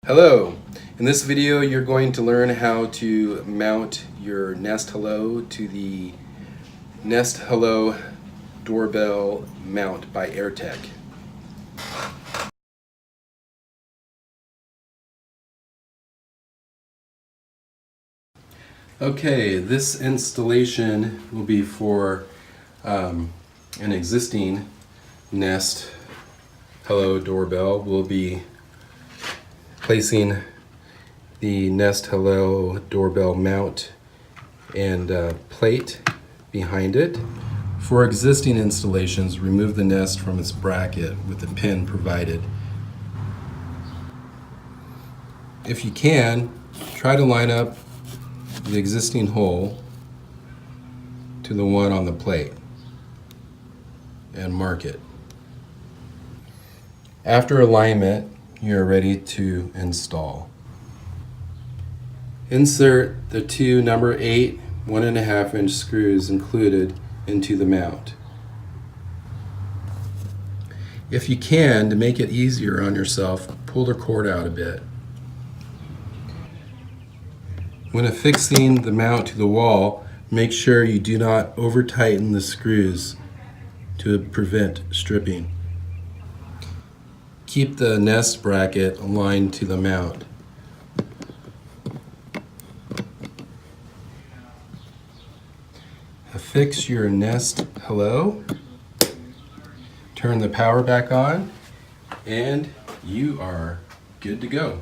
Hello! In this video you're going to learn how to mount your Nest Hello to the Nest Hello Doorbell mount by AirTech. Okay, this installation will be for an existing Nest Hello Doorbell. We'll be placing the Nest Hello Doorbell mount and plate behind it. For existing installations, remove the Nest from its bracket with the pin provided. If you can, try to line up the existing hole to the one on the plate and mark it. After alignment, you're ready to install. Insert the two number 8 1.5 inch screws included into the mount. If you can, to make it easier on yourself, pull the cord out a bit. When affixing the mount to the wall, make sure you do not over tighten the screws to prevent stripping. Keep the Nest bracket aligned to the mount. Affix your Nest Hello, turn the power back on, and you are good to go.